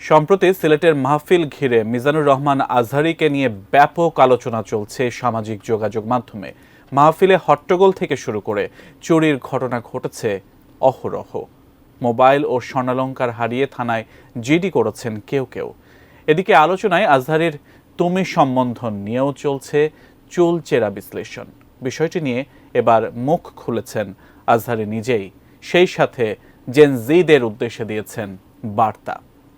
সম্প্রতি সিলেটের মাহফিল ঘিরে মিজানুর রহমান আজহারীকে নিয়ে ব্যাপক আলোচনা চলছে সামাজিক যোগাযোগ মাধ্যমে। মাহফিলে হট্টগোল থেকে শুরু করে চুরির ঘটনা ঘটেছে অহরহ। মোবাইল ও স্বর্ণালংকার হারিয়ে থানায় জিডি করেছেন কেউ কেউ। এদিকে আলোচনায় আজহারীর তুমি সম্বন্ধন নিয়েও চলছে চুলচেরা বিশ্লেষণ। বিষয়টি নিয়ে এবার মুখ খুলেছেন আজহারী নিজেই, সেই সাথে জেন জিদের উদ্দেশ্যে দিয়েছেন বার্তা।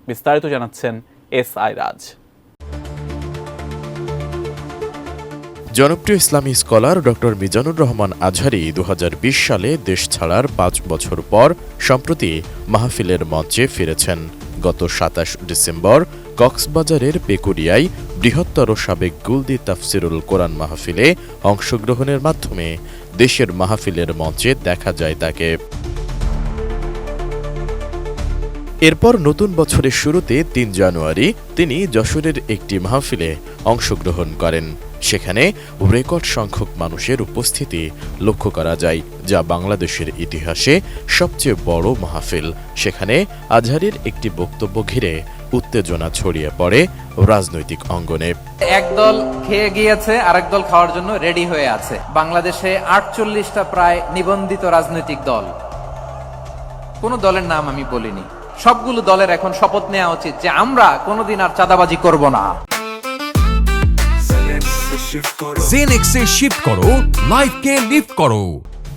বিস্তারিত জানাচ্ছেন এসআই রাজ। জনপ্রিয় ইসলামী স্কলার ডক্টর মিজানুর রহমান আজহারী ২০২০ সালে দেশ ছাড়ার ৫ বছর পর সম্প্রতি মাহফিলের মঞ্চে ফিরেছেন। গত ২৭ ডিসেম্বর কক্সবাজারের পেকুরিয়ায় বৃহত্তর সাবেক গুলদি তাফসিরুল কোরআন মাহফিলে অংশগ্রহণের মাধ্যমে দেশের মাহফিলের মঞ্চে দেখা যায় তাকে। এরপর নতুন বছরের শুরুতে ৩ জানুয়ারি তিনি যশোরের একটি মাহফিলে অংশগ্রহণ করেন। সেখানে রেকর্ড সংখ্যক মানুষের উপস্থিতি লক্ষ্য করা যায়, যা বাংলাদেশের ইতিহাসে সবচেয়ে বড় মাহফিল। সেখানে আজহারীর একটি বক্তব্য ঘিরে উত্তেজনা ছড়িয়ে পড়ে রাজনৈতিক অঙ্গনে। একদল খেয়ে গিয়েছে, আরেক দল খাওয়ার জন্য রেডি হয়ে আছে। বাংলাদেশে ৪৮টা প্রায় নিবন্ধিত রাজনৈতিক দল, কোন দলের নাম আমি বলিনি। সবগুলো দলের এখন শপথ নেওয়া উচিত যে আমরা কোনোদিন আর চাঁদাবাজি করব না। জেনেক্সে শিফট করো, লাইফকে লিফট করো।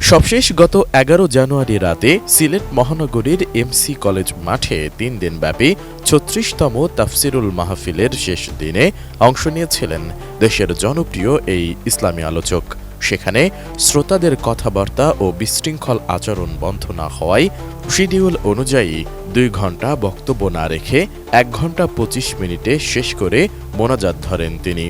সবশেষ গত ১১ জানুয়ারি রাতে সিলেট মহানগরীর এমসি কলেজ মাঠে ৩ দিনব্যাপী ৩৬তম তাফসিরুল মাহফিলের শেষ দিনে অংশ নিয়েছিলেন দেশের জনপ্রিয় এই ইসলামী আলোচক। সেখানে শ্রোতাদের কথাবার্তা ও বিশৃঙ্খল আচরণ বন্ধ না হওয়ায় শিডিউল অনুযায়ী ২ ঘণ্টা বক্তব্য না রেখে ১ ঘণ্টা ২৫ মিনিটে শেষ করে মোনাজাত ধরেন তিনি।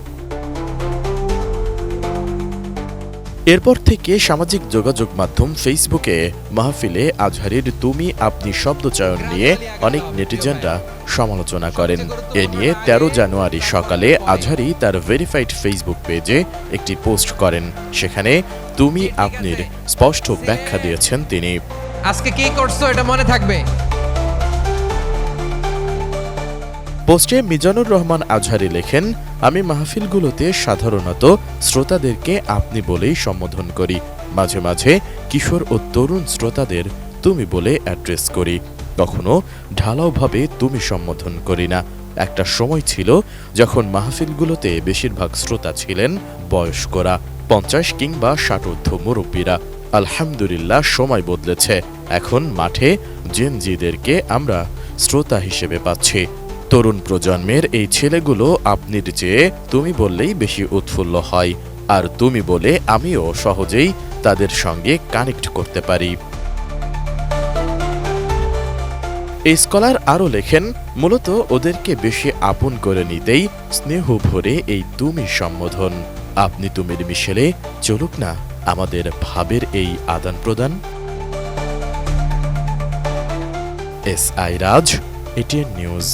এরপর থেকে সামাজিক যোগাযোগ মাধ্যম ফেসবুকে মাহফিলে আজহারীর তুমি আপনি শব্দচয়ন নিয়ে অনেক নেটিজেনরা সমালোচনা করেন। এ নিয়ে ১৩ জানুয়ারি সকালে আজহারী তার ভেরিফাইড ফেসবুক পেজে একটি পোস্ট করেন। সেখানে তুমি আপনির স্পষ্ট ব্যাখ্যা দিয়েছেন তিনি। আজকে কি করছো এটা মনে থাকবে। পোস্টে মিজানুর রহমান আজহারী লেখেন, আমি মাহফিলগুলোতে সাধারণত শ্রোতাদেরকে আপনি বলেই সম্বোধন করি। মাঝে মাঝে কিশোর ও তরুণ শ্রোতাদের তুমি বলে অ্যাড্রেস করি, কখনো ঢালাওভাবে তুমি সম্বোধন করি না। একটা সময় ছিল যখন মাহফিলগুলোতে বেশিরভাগ শ্রোতা ছিলেন বয়স্করা, ৫০ কিংবা ৬০ মুরব্বীরা। আলহামদুলিল্লাহ সময় বদলেছে, এখন মাঠে জেন জিদেরকে আমরা শ্রোতা হিসেবে পাচ্ছি। তরুণ প্রজন্মের এই ছেলেগুলো আপনির চেয়ে তুমি বললেই বেশি উৎফুল্ল হয়, আর তুমি বলে আমিও সহজেই তাদের সঙ্গে কানেক্ট করতে পারি। এই স্কলার আরও লেখেন, মূলত ওদেরকে বেশি আপন করে নিতেই স্নেহ ভরে এই তুমি সম্বোধন। আপনি তুমির মিশেলে চলুক না আমাদের ভাবের এই আদান প্রদান। এসআই রাজ, এটিএন নিউজ।